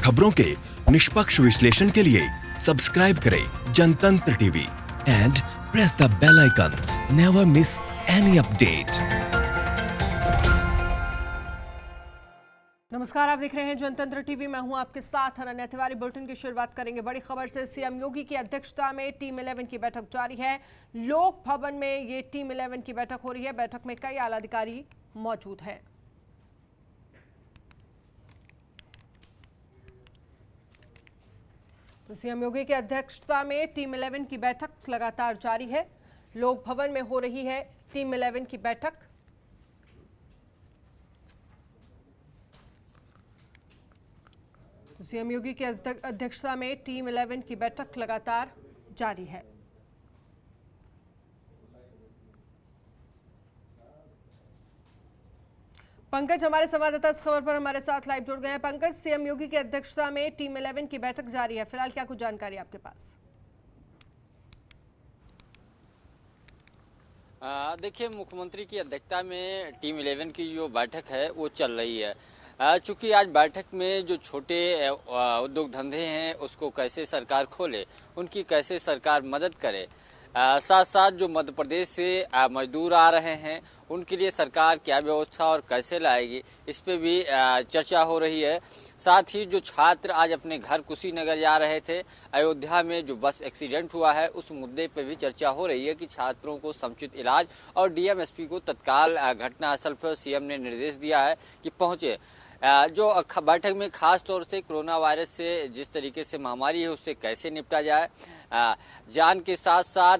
खबरों के निष्पक्ष विश्लेषण के लिए सब्सक्राइब करें Jantantra TV and press the bell icon. Never miss any update. नमस्कार, आप देख रहे हैं जनतंत्र टीवी। मैं हूं आपके साथ अनन्या तिवारी। बुलेटिन की शुरुआत करेंगे बड़ी खबर से। सीएम योगी की अध्यक्षता में टीम 11 की बैठक जारी है। लोक भवन में ये टीम 11 की बैठक हो रही है। बैठक में कई आला अधिकारी मौजूद हैं। तो सीएम योगी की अध्यक्षता में टीम 11 की बैठक लगातार जारी है। लोक भवन में हो रही है टीम 11 की बैठक। तो सीएम योगी की अध्यक्षता में टीम 11 की बैठक लगातार जारी है। पंकज हमारे संवाददाता इस खबर पर हमारे साथ लाइव जुड़ गए हैं। पंकज, सीएम योगी की अध्यक्षता में टीम 11 की बैठक जारी है, फिलहाल क्या कुछ जानकारी आपके पास? देखिए, मुख्यमंत्री की अध्यक्षता में टीम 11 की जो बैठक है वो चल रही है। चूंकि आज बैठक में जो छोटे उद्योग धंधे हैं उसको कैसे सरकार खोले, उनकी कैसे सरकार मदद करे, साथ साथ जो मध्य प्रदेश से मजदूर आ रहे हैं उनके लिए सरकार क्या व्यवस्था और कैसे लाएगी, इस पे भी चर्चा हो रही है। साथ ही जो छात्र आज अपने घर कुशीनगर जा रहे थे, अयोध्या में जो बस एक्सीडेंट हुआ है उस मुद्दे पे भी चर्चा हो रही है कि छात्रों को समुचित इलाज और डीएम एसपी को तत्काल घटनास्थल पर सीएम ने निर्देश दिया है कि पहुंचे। जो बैठक में खास तौर से कोरोना वायरस से जिस तरीके से महामारी है उससे कैसे निपटा जाए, जान के साथ साथ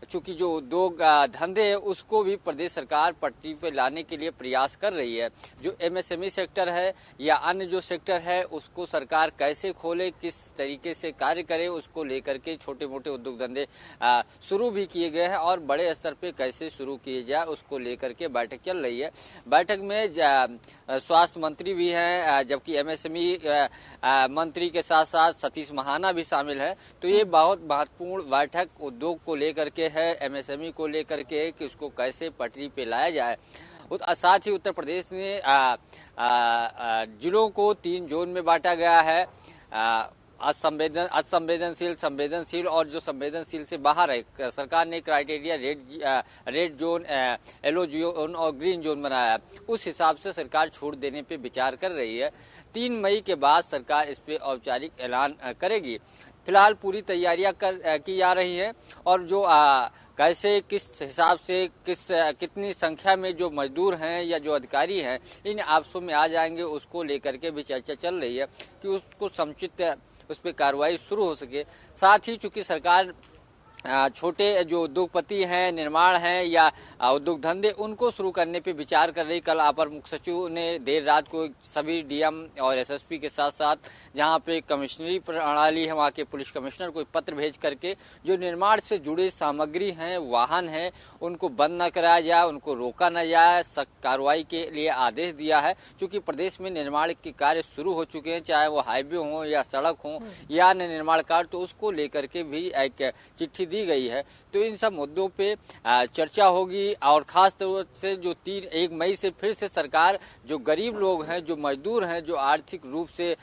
चूंकि जो उद्योग धंधे है उसको भी प्रदेश सरकार पटरी पे लाने के लिए प्रयास कर रही है। जो एमएसएमई सेक्टर है या अन्य जो सेक्टर है उसको सरकार कैसे खोले, किस तरीके से कार्य करे, उसको लेकर के छोटे मोटे उद्योग धंधे शुरू भी किए गए हैं और बड़े स्तर पे कैसे शुरू किए जाए उसको लेकर के बैठक चल रही है। बैठक में स्वास्थ्य मंत्री भी हैं, जबकि एमएसएमई मंत्री के साथ साथ सतीश महाना भी शामिल है। तो ये बहुत महत्वपूर्ण बैठक उद्योग को लेकर के है, एमएसएमई को लेकर के कि उसको कैसे पटरी पे लाया जाए। साथ ही उत्तर प्रदेश ने जिलों को 3 जोन में बांटा गया है। असंवेदनशील, संवेदनशील और जो संवेदनशील से बाहर है। सरकार ने criteria red zone, yellow zone और ग्रीन जोन बनाया। उस हिसाब से सरकार छूट देने पे विचार कर रही है। 3 मई के बाद सरकार इस पे औपचारिक ऐलान करेगी। फिलहाल पूरी तैयारियां की जा रही हैं और जो कैसे किस हिसाब से कितनी संख्या में जो मजदूर हैं या जो अधिकारी हैं इन आपसों में आ जाएंगे उसको लेकर के भी चर्चा चल रही है कि उसको समुचित उस पर कार्रवाई शुरू हो सके। साथ ही चूंकि सरकार छोटे जो उद्योगपति हैं, निर्माण हैं या उद्योग धंधे उनको शुरू करने पे विचार कर रही। कल अपर मुख्य सचिव ने देर रात को सभी डीएम और एसएसपी के साथ साथ जहां पे कमिश्नरी प्रणाली है वहां के पुलिस कमिश्नर को पत्र भेज करके जो निर्माण से जुड़े सामग्री हैं, वाहन हैं, उनको बंद न कराया जाए, उनको रोका न जाए, सख्त कार्रवाई के लिए आदेश दिया है। चूंकि प्रदेश में निर्माण के कार्य शुरू हो चुके हैं, चाहे वो हाईवे हो या सड़क हो या अन्य निर्माण कार्य, तो उसको लेकर के भी एक चिट्ठी दी गई है। तो इन सब मुद्दों पे चर्चा होगी और खास तौर से जो 1 मई से फिर से सरकार जो गरीब लोग हैं, जो मजदूर हैं, जो आर्थिक रूप से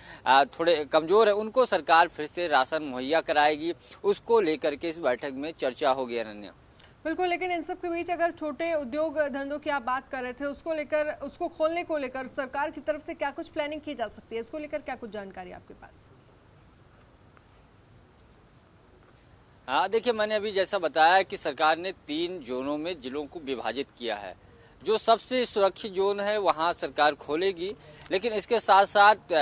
थोड़े कमजोर है, उनको सरकार फिर से राशन मुहैया कराएगी। उसको लेकर के इस बैठक में चर्चा होगी। अनन्या, बिल्कुल, लेकिन इन सब के बीच अगर छोटे उद्योग धंधों की आप बात कर रहे थे, उसको खोलने को लेकर सरकार की तरफ से क्या कुछ प्लानिंग की जा सकती है, इसको लेकर क्या कुछ जानकारी आपके पास? देखिए, मैंने अभी जैसा बताया कि सरकार ने 3 जोनों में जिलों को विभाजित किया है। जो सबसे सुरक्षित जोन है वहां सरकार खोलेगी, लेकिन इसके साथ साथ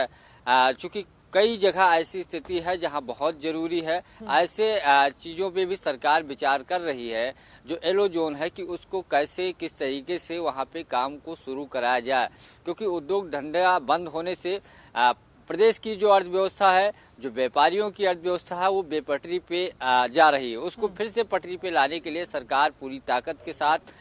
चूंकि कई जगह ऐसी स्थिति है जहां बहुत जरूरी है, ऐसे चीजों पे भी सरकार विचार कर रही है। जो येलो जोन है कि उसको कैसे किस तरीके से वहां पे काम को शुरू कराया जाए, क्योंकि उद्योग धंधा बंद होने से प्रदेश की जो अर्थव्यवस्था है, जो व्यापारियों की अर्थव्यवस्था है, वो बेपटरी पे जा रही है। उसको फिर से पटरी पे लाने के लिए सरकार पूरी ताकत के साथ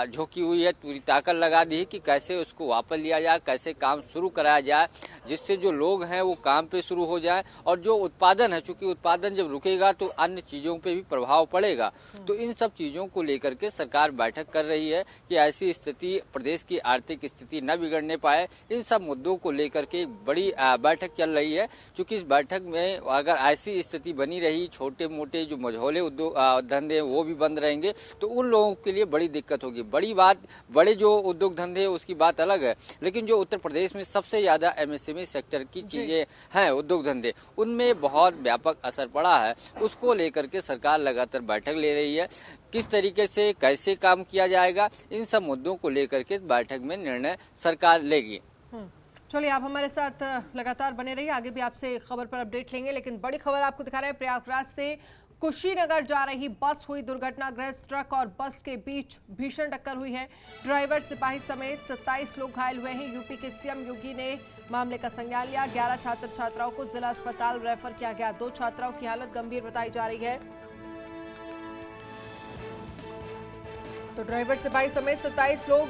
झोंकी हुई है, पूरी ताकत लगा दी है कि कैसे उसको वापस लिया जाए, कैसे काम शुरू कराया जाए, जिससे जो लोग हैं वो काम पे शुरू हो जाए और जो उत्पादन है, चूंकि उत्पादन जब रुकेगा तो अन्य चीज़ों पे भी प्रभाव पड़ेगा। तो इन सब चीज़ों को लेकर के सरकार बैठक कर रही है कि ऐसी स्थिति, प्रदेश की आर्थिक स्थिति न बिगड़ने पाए। इन सब मुद्दों को लेकर के एक बड़ी बैठक चल रही है। चूंकि इस बैठक में अगर ऐसी स्थिति बनी रही, छोटे मोटे जो मझौले उद्योग धंधे वो भी बंद रहेंगे, तो उन लोगों के लिए बड़ी दिक्कत होगी। बड़ी बात, बड़े जो उद्योग धंधे उसकी बात अलग है, लेकिन जो उत्तर प्रदेश में सबसे ज्यादा एमएसएमई सेक्टर की चीजें हैं, उद्योग धंधे, उनमें बहुत व्यापक असर पड़ा है। उसको लेकर के सरकार लगातार बैठक ले रही है। किस तरीके से कैसे काम किया जाएगा, इन सब मुद्दों को लेकर के बैठक में निर्णय सरकार लेगी। चलिए, आप हमारे साथ लगातार बने रहिए, आगे भी आपसे खबर पर अपडेट लेंगे। लेकिन बड़ी खबर आपको दिखा रहे हैं, प्रयागराज से कुशीनगर जा रही बस हुई दुर्घटनाग्रस्त। ट्रक और बस के बीच भीषण टक्कर हुई है। ड्राइवर, सिपाही समेत 27 लोग घायल हुए हैं। यूपी के सीएम योगी ने मामले का संज्ञान लिया। 11 छात्र छात्राओं को जिला अस्पताल रेफर किया गया। 2 छात्राओं की हालत गंभीर बताई जा रही है। तो ड्राइवर, सिपाही समेत 27 लोग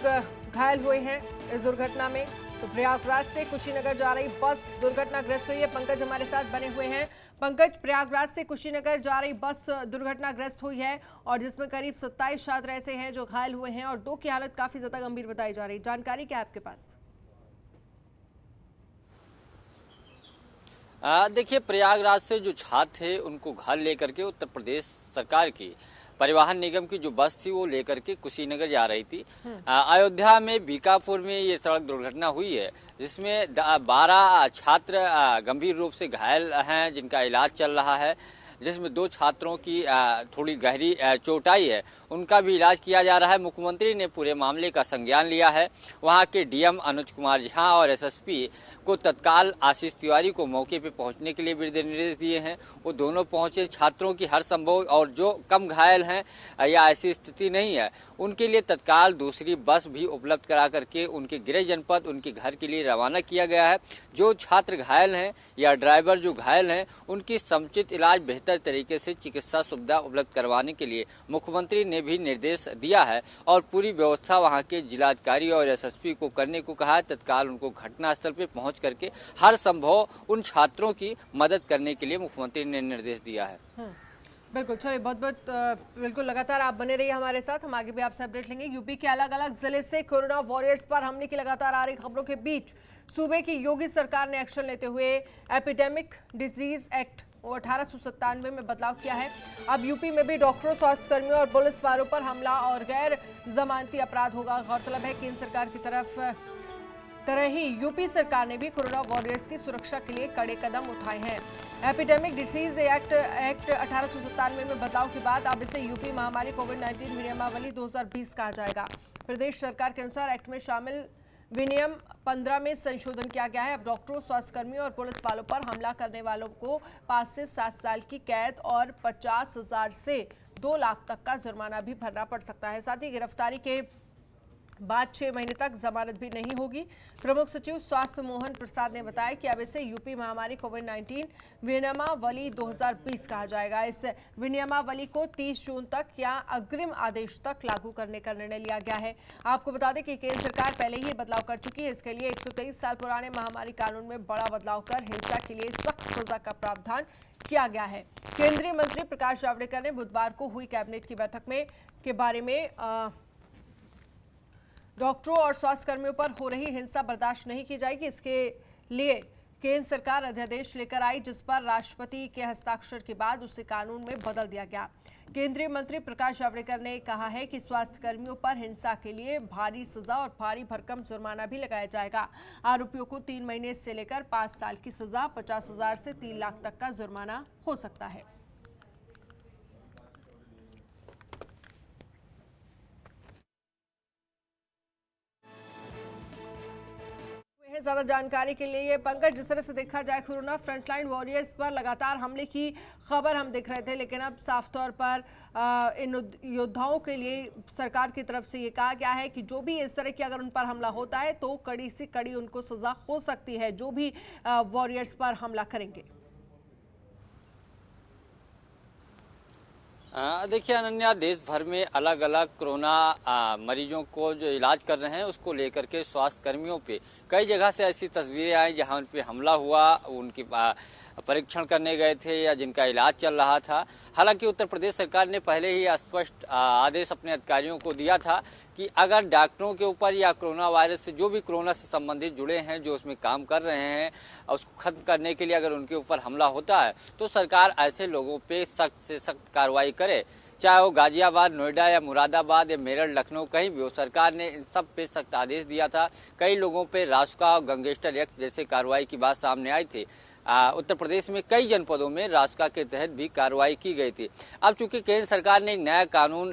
घायल हुए हैं इस दुर्घटना में। तो प्रयागराज से कुशीनगर जा रही बस दुर्घटनाग्रस्त हुई है। पंकज हमारे साथ बने हुए हैं। पंकज, प्रयागराज से कुशीनगर जा रही बस दुर्घटनाग्रस्त हुई है और जिसमें करीब 27 छात्र ऐसे हैं जो घायल हुए हैं और 2 की हालत काफी ज्यादा गंभीर बताई जा रही है। जानकारी क्या है आपके पास? देखिए, प्रयागराज से जो छात्र थे उनको घर लेकर के उत्तर प्रदेश सरकार की परिवहन निगम की जो बस थी वो लेकर के कुशीनगर जा रही थी। अयोध्या में बीकापुर में ये सड़क दुर्घटना हुई है, जिसमें 12 छात्र गंभीर रूप से घायल हैं, जिनका इलाज चल रहा है, जिसमें 2 छात्रों की थोड़ी गहरी चोट आई है, उनका भी इलाज किया जा रहा है। मुख्यमंत्री ने पूरे मामले का संज्ञान लिया है। वहां के डीएम अनुज कुमार झा और एसएसपी को तत्काल आशीष तिवारी को मौके पे पहुंचने के लिए भी निर्देश दिए हैं। वो दोनों पहुंचे। छात्रों की हर संभव, और जो कम घायल हैं या ऐसी स्थिति नहीं है, उनके लिए तत्काल दूसरी बस भी उपलब्ध करा करके उनके गृह जनपद, उनके घर के लिए रवाना किया गया है। जो छात्र घायल हैं या ड्राइवर जो घायल हैं, उनकी समुचित इलाज, बेहतर तरीके से चिकित्सा सुविधा उपलब्ध करवाने के लिए मुख्यमंत्री ने भी निर्देश दिया है और पूरी व्यवस्था वहां के जिलाधिकारी और एसएसपी को करने को कहा है। तत्काल उनको घटनास्थल पे पहुंच करके हर संभव उन छात्रों की मदद करने के लिए मुख्यमंत्री ने निर्देश दिया है। बिल्कुल, चलिए, बहुत बहुत बिल्कुल लगातार आप बने रहिए हमारे साथ, हम आगे भी आपसे अपडेट लेंगे। यूपी के अलग अलग जिले से कोरोना वॉरियर्स पर हमले की लगातार आ रही खबरों के बीच सूबे की योगी सरकार ने एक्शन लेते हुए एपिडेमिक डिजीज एक्ट 1897 में बदलाव किया है। अब यूपी में भी डॉक्टरों, स्वास्थ्य कर्मियों और पुलिस वालों पर हमला और गैर जमानती अपराध होगा। गौरतलब है केंद्र सरकार की तरह ही यूपी सरकार ने भी कोरोना वॉरियर्स की सुरक्षा के लिए कड़े कदम उठाए हैं। एपिडेमिक डिसीज एक्ट 1897 में बदलाव के बाद अब इसे यूपी महामारी कोविड-19 नियमावली 2020 कहा जाएगा। प्रदेश सरकार के अनुसार एक्ट में शामिल विनियम 15 में संशोधन किया गया है। अब डॉक्टरों, स्वास्थ्यकर्मियों और पुलिस वालों पर हमला करने वालों को 5 से 7 साल की कैद और 50,000 से 2 लाख तक का जुर्माना भी भरना पड़ सकता है। साथ ही गिरफ्तारी के बाद 6 महीने तक जमानत भी नहीं होगी। प्रमुख सचिव स्वास्थ्य मोहन प्रसाद ने बताया कि अब इसे यूपी महामारी कोविड-19 विनियमावली 2020 कहा जाएगा। इस विनियमावली को 30 जून तक या अग्रिम आदेश तक लागू करने का निर्णय लिया गया है। आपको बता दें कि केंद्र सरकार पहले ही बदलाव कर चुकी है। इसके लिए 123 साल पुराने महामारी कानून में बड़ा बदलाव कर हिंसा के लिए सख्त सजा का प्रावधान किया गया है। केंद्रीय मंत्री प्रकाश जावड़ेकर ने बुधवार को हुई कैबिनेट की बैठक में के बारे में डॉक्टरों और स्वास्थ्य कर्मियों पर हो रही हिंसा बर्दाश्त नहीं की जाएगी, इसके लिए केंद्र सरकार अध्यादेश लेकर आई, जिस पर राष्ट्रपति के हस्ताक्षर के बाद उसे कानून में बदल दिया गया। केंद्रीय मंत्री प्रकाश जावड़ेकर ने कहा है कि स्वास्थ्य कर्मियों पर हिंसा के लिए भारी सजा और भारी भरकम जुर्माना भी लगाया जाएगा। आरोपियों को 3 महीने से लेकर 5 साल की सजा, 50,000 से 3 लाख तक का जुर्माना हो सकता है। ज्यादा जानकारी के लिए पंकज, जिस तरह से देखा जाए कोरोना फ्रंटलाइन वॉरियर्स पर लगातार हमले की खबर हम देख रहे थे, लेकिन अब साफ तौर पर इन योद्धाओं के लिए सरकार की तरफ से ये कहा गया है कि जो भी इस तरह की अगर उन पर हमला होता है तो कड़ी से कड़ी उनको सजा हो सकती है, जो भी वॉरियर्स पर हमला करेंगे। देखिए अनन्या, देश भर में अलग अलग कोरोना मरीजों को जो इलाज कर रहे हैं उसको लेकर के स्वास्थ्य कर्मियों पे कई जगह से ऐसी तस्वीरें आई जहां उन पे हमला हुआ, उनकी परीक्षण करने गए थे या जिनका इलाज चल रहा था। हालांकि उत्तर प्रदेश सरकार ने पहले ही स्पष्ट आदेश अपने अधिकारियों को दिया था कि अगर डॉक्टरों के ऊपर या कोरोना वायरस से जो भी कोरोना से संबंधित जुड़े हैं, जो उसमें काम कर रहे हैं, उसको खत्म करने के लिए अगर उनके ऊपर हमला होता है तो सरकार ऐसे लोगों पे सख्त से सख्त कार्रवाई करे। चाहे वो गाजियाबाद, नोएडा या मुरादाबाद या मेरठ, लखनऊ कहीं भी हो, सरकार ने इन सब पे सख्त आदेश दिया था। कई लोगों पे रासुका और गैंगस्टर एक्ट जैसे कार्रवाई की बात सामने आई थी। उत्तर प्रदेश में कई जनपदों में रासुका के तहत भी कार्रवाई की गई थी। अब चूंकि केंद्र सरकार ने एक नया कानून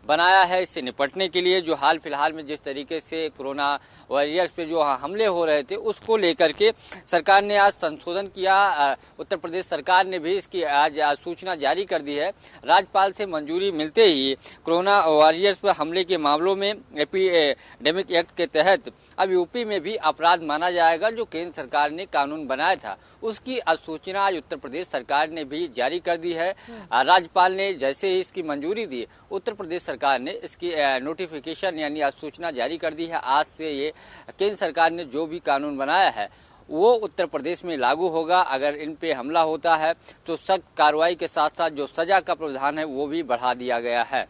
बनाया है इससे निपटने के लिए, जो हाल फिलहाल में जिस तरीके से कोरोना वॉरियर्स पे जो हमले हो रहे थे उसको लेकर के सरकार ने आज संशोधन किया। उत्तर प्रदेश सरकार ने भी इसकी आज सूचना जारी कर दी है। राज्यपाल से मंजूरी मिलते ही कोरोना वॉरियर्स पर हमले के मामलों में एपिडेमिक एक्ट के तहत अब यूपी में भी अपराध माना जाएगा। जो केंद्र सरकार ने कानून बनाया था उसकी अधिसूचना आज उत्तर प्रदेश सरकार ने भी जारी कर दी है। राज्यपाल ने जैसे ही इसकी मंजूरी दी, उत्तर प्रदेश सरकार ने इसकी नोटिफिकेशन यानी अधिसूचना जारी कर दी है। आज से ये केंद्र सरकार ने जो भी कानून बनाया है वो उत्तर प्रदेश में लागू होगा। अगर इन पे हमला होता है तो सख्त कार्रवाई के साथ साथ जो सजा का प्रावधान है वो भी बढ़ा दिया गया है।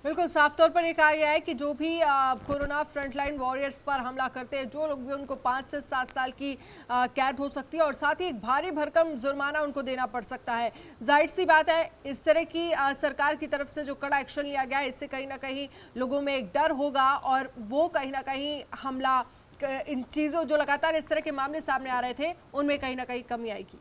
बिल्कुल साफ तौर पर ये कहा गया है कि जो भी कोरोना फ्रंटलाइन वॉरियर्स पर हमला करते हैं, जो लोग भी, उनको 5 से 7 साल की कैद हो सकती है और साथ ही एक भारी भरकम जुर्माना उनको देना पड़ सकता है। जाहिर सी बात है, इस तरह की सरकार की तरफ से जो कड़ा एक्शन लिया गया है इससे कहीं ना कहीं लोगों में एक डर होगा और वो कहीं ना कहीं हमला, इन चीज़ों जो लगातार इस तरह के मामले सामने आ रहे थे उनमें कहीं ना कहीं कमी आएगी।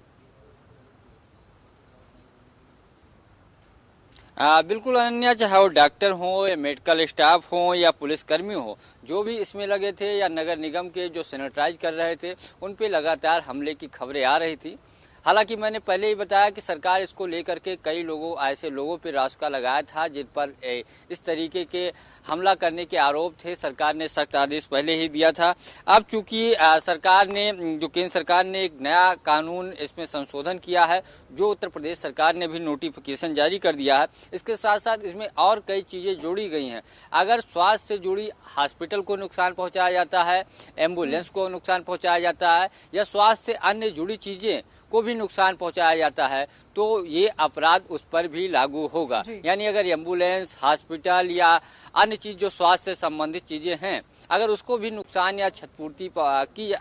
बिल्कुल अनन्या, चाहे वो डॉक्टर हो या मेडिकल स्टाफ हो या पुलिसकर्मी हो, जो भी इसमें लगे थे या नगर निगम के जो सैनिटाइज कर रहे थे, उन पे लगातार हमले की खबरें आ रही थी। हालांकि मैंने पहले ही बताया कि सरकार इसको लेकर के कई लोगों, ऐसे लोगों पे रासुका लगाया था जिन पर इस तरीके के हमला करने के आरोप थे। सरकार ने सख्त आदेश पहले ही दिया था। अब चूंकि सरकार ने, जो केंद्र सरकार ने एक नया कानून इसमें संशोधन किया है, जो उत्तर प्रदेश सरकार ने भी नोटिफिकेशन जारी कर दिया है, इसके साथ साथ इसमें और कई चीज़ें जोड़ी गई हैं। अगर स्वास्थ्य से जुड़ी हॉस्पिटल को नुकसान पहुँचाया जाता है, एम्बुलेंस को नुकसान पहुँचाया जाता है या स्वास्थ्य से अन्य जुड़ी चीज़ें को भी नुकसान पहुंचाया जाता है तो ये अपराध उस पर भी लागू होगा। यानी अगर एम्बुलेंस, हॉस्पिटल या अन्य चीज जो स्वास्थ्य से संबंधित चीजें हैं, अगर उसको भी नुकसान या क्षतिपूर्ति की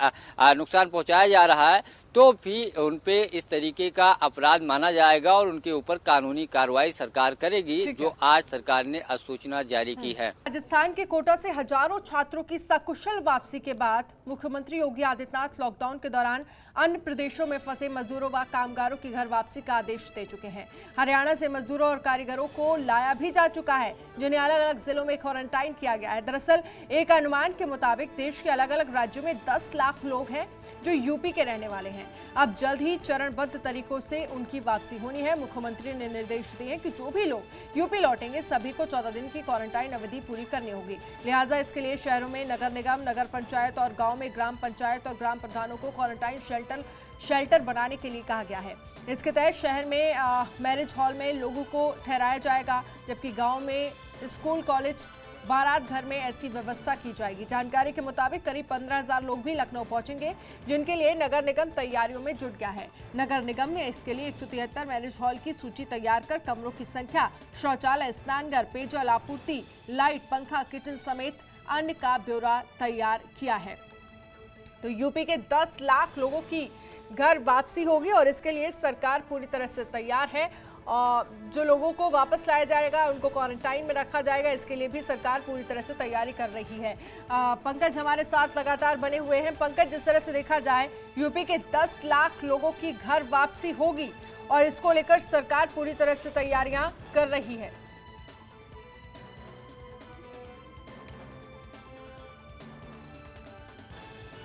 नुकसान पहुंचाया जा रहा है तो भी उन पे इस तरीके का अपराध माना जाएगा और उनके ऊपर कानूनी कार्रवाई सरकार करेगी, जो आज सरकार ने अधिसूचना जारी की है। राजस्थान के कोटा से हजारों छात्रों की सकुशल वापसी के बाद मुख्यमंत्री योगी आदित्यनाथ लॉकडाउन के दौरान अन्य प्रदेशों में फंसे मजदूरों व कामगारों की घर वापसी का आदेश दे चुके हैं। हरियाणा से मजदूरों और कारीगरों को लाया भी जा चुका है, जिन्हें अलग अलग जिलों में क्वारंटाइन किया गया है। दरअसल एक अनुमान के मुताबिक देश के अलग अलग राज्यों में 10 लाख लोग हैं जो यूपी के रहने वाले हैं। अब जल्द ही चरणबद्ध तरीकों से उनकी वापसी होनी है। मुख्यमंत्री ने निर्देश दिए हैं कि जो भी लोग यूपी लौटेंगे सभी को 14 दिन की क्वारंटाइन अवधि पूरी करनी होगी। लिहाजा इसके लिए शहरों में नगर निगम, नगर पंचायत और गांव में ग्राम पंचायत और ग्राम प्रधानों को क्वारंटाइन शेल्टर बनाने के लिए कहा गया है। इसके तहत शहर में मैरिज हॉल में लोगों को ठहराया जाएगा, जबकि गाँव में स्कूल, कॉलेज, बारात घर में ऐसी व्यवस्था की जाएगी। जानकारी के मुताबिक करीब 15,000 लोग भी लखनऊ पहुंचेंगे, जिनके लिए नगर निगम तैयारियों में जुट गया है। नगर निगम ने इसके लिए 173 मैरिज हॉल की सूची तैयार कर कमरों की संख्या, शौचालय, स्नानघर, पेयजल आपूर्ति, लाइट, पंखा, किचन समेत अन्य का ब्यौरा तैयार किया है। तो यूपी के 10 लाख लोगों की घर वापसी होगी और इसके लिए सरकार पूरी तरह से तैयार है। और जो लोगों को वापस लाया जाएगा उनको क्वारंटाइन में रखा जाएगा, इसके लिए भी सरकार पूरी तरह से तैयारी कर रही है। पंकज हमारे साथ लगातार बने हुए हैं। पंकज, जिस तरह से देखा जाए यूपी के 10 लाख लोगों की घर वापसी होगी और इसको लेकर सरकार पूरी तरह से तैयारियां कर रही है।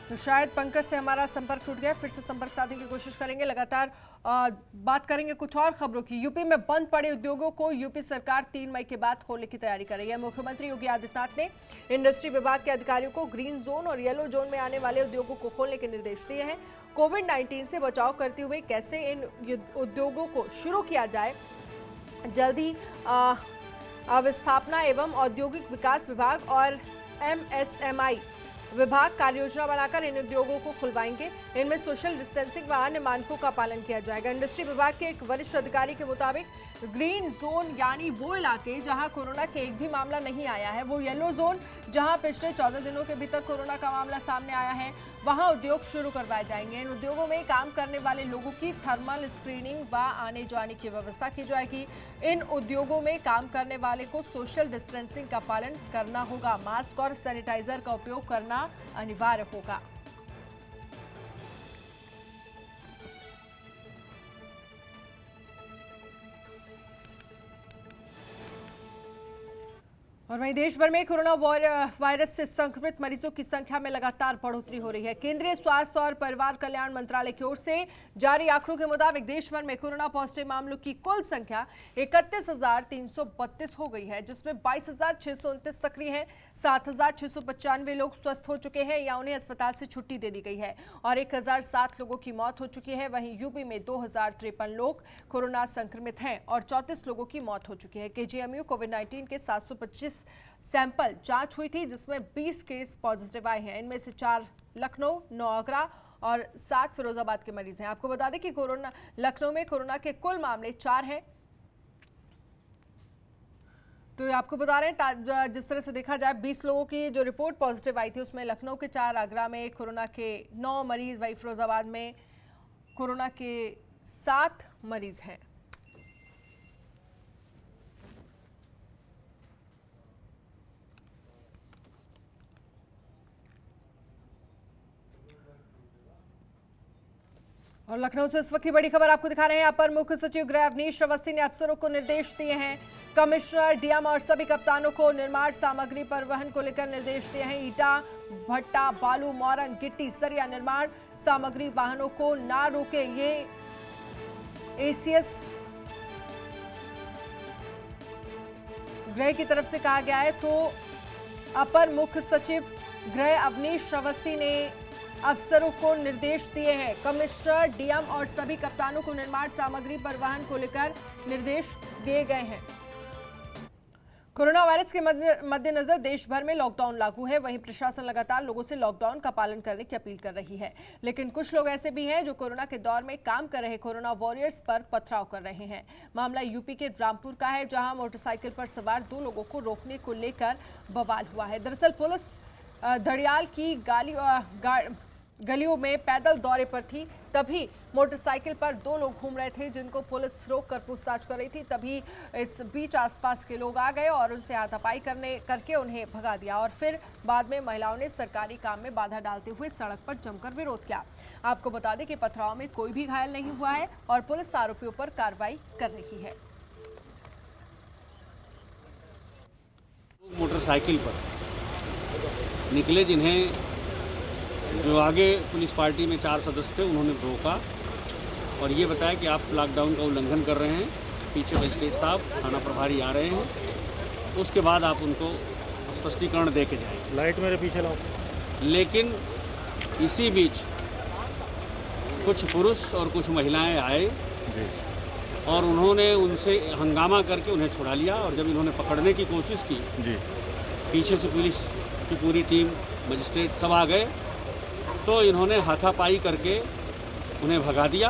तो शायद पंकज से हमारा संपर्क टूट गया, फिर से संपर्क साधने की कोशिश करेंगे। लगातार बात करेंगे कुछ और खबरों की। यूपी में बंद पड़े उद्योगों को यूपी सरकार 3 मई के बाद खोलने की तैयारी कर रही है। मुख्यमंत्री योगी आदित्यनाथ ने इंडस्ट्री विभाग के अधिकारियों को ग्रीन जोन और येलो जोन में आने वाले उद्योगों को खोलने के निर्देश दिए हैं। कोविड-19 से बचाव करते हुए कैसे इन उद्योगों को शुरू किया जाए, जल्दी अवस्थापना एवं औद्योगिक विकास विभाग और MSMI विभाग कार्य योजना बनाकर इन उद्योगों को खुलवाएंगे। इनमें सोशल डिस्टेंसिंग व अन्य मानकों का पालन किया जाएगा। इंडस्ट्री विभाग के एक वरिष्ठ अधिकारी के मुताबिक ग्रीन जोन यानी वो इलाके जहां कोरोना के एक भी मामला नहीं आया है, वो येलो जोन जहां पिछले 14 दिनों के भीतर कोरोना का मामला सामने आया है, वहां उद्योग शुरू करवाए जाएंगे। इन उद्योगों में काम करने वाले लोगों की थर्मल स्क्रीनिंग व आने जाने की व्यवस्था की जाएगी। इन उद्योगों में काम करने वाले को सोशल डिस्टेंसिंग का पालन करना होगा। मास्क और सैनिटाइजर का उपयोग करना अनिवार्य होगा। और वहीं देश भर में कोरोना वायरस से संक्रमित मरीजों की संख्या में लगातार बढ़ोतरी हो रही है। केंद्रीय स्वास्थ्य और परिवार कल्याण मंत्रालय की ओर से जारी आंकड़ों के मुताबिक देश भर में कोरोना पॉजिटिव मामलों की कुल संख्या 31,332 हो गई है, जिसमें 22,629 सक्रिय हैं, 7,695 लोग स्वस्थ हो चुके हैं या उन्हें अस्पताल से छुट्टी दे दी गई है और 1,007 लोगों की मौत हो चुकी है। वहीं यूपी में 2,053 लोग कोरोना संक्रमित हैं और 34 लोगों की मौत हो चुकी है। केजीएमयू कोविड-19 के 725 सैंपल जांच हुई थी, जिसमें 20 केस पॉजिटिव आए हैं। इनमें से 4 लखनऊ, 9 आगरा और 7 फिरोजाबाद के मरीज हैं। आपको बता दें कि लखनऊ में कोरोना के कुल मामले 4 हैं। तो आपको बता रहे हैं, जिस तरह से देखा जाए 20 लोगों की जो रिपोर्ट पॉजिटिव आई थी, उसमें लखनऊ के 4, आगरा में कोरोना के 9 मरीज, वहीं फिरोजाबाद में कोरोना के 7 मरीज हैं। और लखनऊ से इस वक्त की बड़ी खबर आपको दिखा रहे हैं। अपर मुख्य सचिव गृह अवनीश अवस्थी ने अफसरों को निर्देश दिए हैं। कमिश्नर, डीएम और सभी कप्तानों को निर्माण सामग्री परिवहन को लेकर निर्देश दिए हैं। ईटा, भट्टा, बालू, मोरंग, गिट्टी, सरिया निर्माण सामग्री वाहनों को ना रोके, ये एसीएस गृह की तरफ से कहा गया है। तो अपर मुख्य सचिव गृह अवनीश अवस्थी ने अफसरों को निर्देश दिए हैं। कमिश्नर, डीएम और सभी कप्तानों को निर्माण सामग्री परिवहन को लेकर निर्देश दिए गए हैं। कोरोना वायरस के मद्देनजर देश भर में लॉकडाउन लागू है। वहीं प्रशासन लगातार लोगों से लॉकडाउन का पालन करने की अपील कर रही है, लेकिन कुछ लोग ऐसे भी हैं जो कोरोना के दौर में काम कर रहे कोरोना वॉरियर्स पर पथराव कर रहे हैं। मामला यूपी के रामपुर का है, जहां मोटरसाइकिल पर सवार 2 लोगों को रोकने को लेकर बवाल हुआ है। दरअसल पुलिस धड़ियाल की गलियों में पैदल दौरे पर थी, तभी मोटरसाइकिल पर 2 लोग घूम रहे थे, जिनको पुलिस रोककर पूछताछ कर रही थी। तभी इस बीच आसपास के लोग आ गए और उनसे हाथापाई करके उन्हें भगा दिया और फिर बाद में महिलाओं ने सरकारी काम में बाधा डालते हुए सड़क पर जमकर विरोध किया। आपको बता दें कि पथराव में कोई भी घायल नहीं हुआ है और पुलिस आरोपियों पर कार्रवाई कर रही है। मोटरसाइकिल पर निकले, जिन्हें जो आगे पुलिस पार्टी में 4 सदस्य थे, उन्होंने रोका और ये बताया कि आप लॉकडाउन का उल्लंघन कर रहे हैं। पीछे मजिस्ट्रेट साहब, थाना प्रभारी आ रहे हैं, उसके बाद आप उनको स्पष्टीकरण दे के जाएंगे। लाइट मेरे पीछे लाओ। लेकिन इसी बीच कुछ पुरुष और कुछ महिलाएं आए जी, और उन्होंने उनसे हंगामा करके उन्हें छुड़ा लिया। और जब इन्होंने पकड़ने की कोशिश की जी, पीछे से पुलिस की पूरी टीम, मजिस्ट्रेट सब आ गए, तो इन्होंने हाथापाई करके उन्हें भगा दिया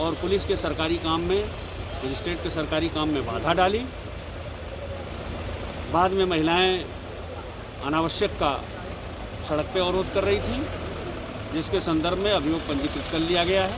और पुलिस के सरकारी काम में, मजिस्ट्रेट के सरकारी काम में बाधा डाली। बाद में महिलाएं अनावश्यक का सड़क पे अवरोध कर रही थी, जिसके संदर्भ में अभियोग पंजीकृत कर लिया गया है।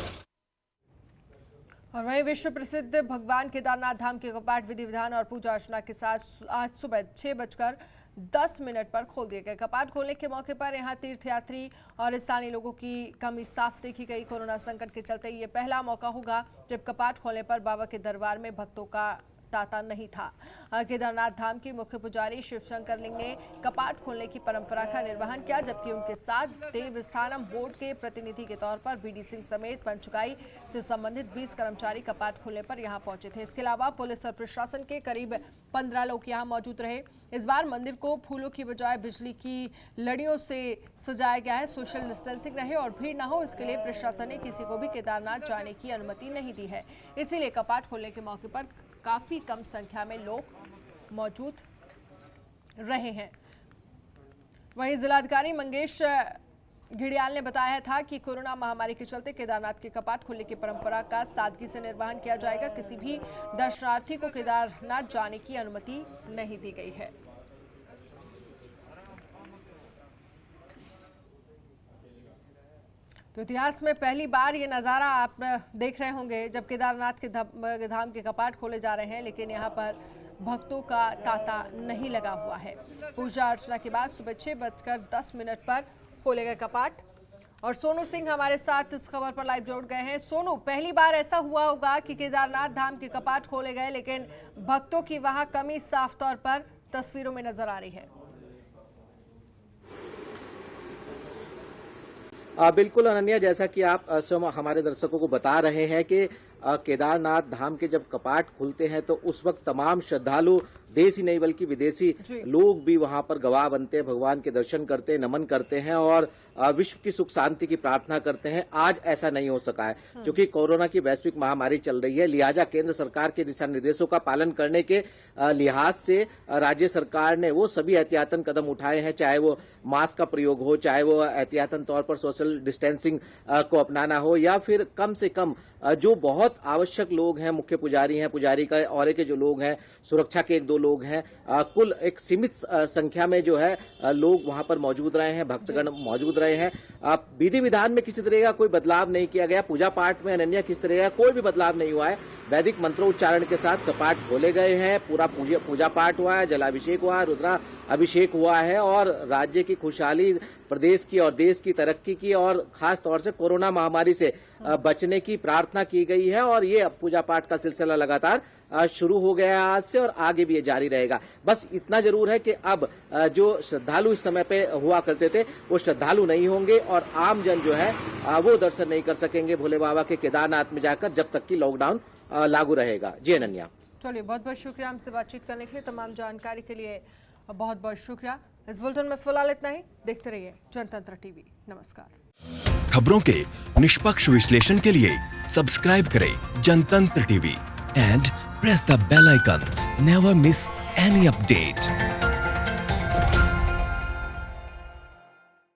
और वहीं विश्व प्रसिद्ध भगवान केदारनाथ धाम के कपाट विधि विधान और पूजा अर्चना के साथ आज सुबह 6:10 पर खोल दिए गए। कपाट खोलने के मौके पर यहां तीर्थयात्री और स्थानीय लोगों की कमी साफ देखी गई। कोरोना संकट के चलते ये पहला मौका होगा जब कपाट खोलने पर बाबा के दरबार में भक्तों का तांता नहीं था। केदारनाथ धाम के मुख्य पुजारी शिवशंकर लिंग ने कपाट खोलने की परंपरा का निर्वहन किया, जबकि उनके साथ देवस्थानम बोर्ड के प्रतिनिधि के तौर पर बीडी सिंह समेत पंचगाई से संबंधित 20 कर्मचारी कपाट खोलने पर यहां पहुंचे थे। इसके अलावा पुलिस और प्रशासन के करीब 15 लोग यहां मौजूद रहे। इस बार मंदिर को फूलों की बजाय बिजली की लड़ियों से सजाया गया है। सोशल डिस्टेंसिंग रहे और भीड़ न हो, इसके लिए प्रशासन ने किसी को भी केदारनाथ जाने की अनुमति नहीं दी है। इसीलिए कपाट खोलने के मौके पर काफ़ी कम संख्या में लोग मौजूद रहे हैं। वहीं जिलाधिकारी मंगेश घिडियाल ने बताया था कि कोरोना महामारी के चलते केदारनाथ के कपाट खुलने की परंपरा का सादगी से निर्वहन किया जाएगा। किसी भी दर्शनार्थी को केदारनाथ जाने की अनुमति नहीं दी गई है। तो इतिहास में पहली बार ये नज़ारा आप देख रहे होंगे जब केदारनाथ के धाम के कपाट खोले जा रहे हैं, लेकिन यहाँ पर भक्तों का तांता नहीं लगा हुआ है। पूजा अर्चना के बाद सुबह 6:10 पर खोले गए कपाट। और सोनू सिंह हमारे साथ इस खबर पर लाइव जोड़ गए हैं। सोनू, पहली बार ऐसा हुआ होगा कि केदारनाथ धाम के कपाट खोले गए, लेकिन भक्तों की वहां कमी साफ तौर पर तस्वीरों में नजर आ रही है। बिल्कुल अनन्या, जैसा कि आप हमारे दर्शकों को बता रहे हैं कि केदारनाथ धाम के जब कपाट खुलते हैं तो उस वक्त तमाम श्रद्धालु, देशी नहीं बल्कि विदेशी लोग भी वहां पर गवाह बनते हैं, भगवान के दर्शन करते हैं, नमन करते हैं और विश्व की सुख शांति की प्रार्थना करते हैं। आज ऐसा नहीं हो सका है क्योंकि कोरोना की वैश्विक महामारी चल रही है। लिहाजा केंद्र सरकार के दिशा निर्देशों का पालन करने के लिहाज से राज्य सरकार ने वो सभी एहतियातन कदम उठाए हैं, चाहे वो मास्क का प्रयोग हो, चाहे वो एहतियातन तौर पर सोशल डिस्टेंसिंग को अपनाना हो, या फिर कम से कम जो बहुत आवश्यक लोग हैं, मुख्य पुजारी हैं, पुजारी का और के जो लोग हैं, सुरक्षा के 1-2 लोग हैं, कुल एक सीमित संख्या में जो है लोग वहां पर मौजूद रहे हैं, भक्तगण मौजूद रहे हैं। विधि विधान में किसी तरह का कोई बदलाव नहीं किया गया। पूजा पाठ में अनन्या किस तरह का कोई भी बदलाव नहीं हुआ है। वैदिक मंत्रोच्चारण के साथ कपाट खोले गए हैं, पूरा पूजा पाठ हुआ है, जलाभिषेक हुआ है, रुद्रा अभिषेक हुआ है और राज्य की खुशहाली, प्रदेश की और देश की तरक्की की और खास तौर से कोरोना महामारी से बचने की प्रार्थना की गई है। और ये पूजा पाठ का सिलसिला लगातार शुरू हो गया है आज से और आगे भी ये जारी रहेगा। बस इतना जरूर है कि अब जो श्रद्धालु इस समय पे हुआ करते थे वो श्रद्धालु नहीं होंगे और आम जन जो है वो दर्शन नहीं कर सकेंगे भोले बाबा के केदारनाथ में जाकर, जब तक कि लॉकडाउन लागू रहेगा। जी अनन्या। चलिए, बहुत बहुत शुक्रिया हमसे बातचीत करने के लिए, तमाम जानकारी के लिए बहुत बहुत शुक्रिया। इस बुलेटिन में फिलहाल इतना ही। देखते रहिए जनतंत्र टीवी। नमस्कार। खबरों के निष्पक्ष विश्लेषण के लिए सब्सक्राइब करें Jantantra TV and press the bell icon. Never miss any update.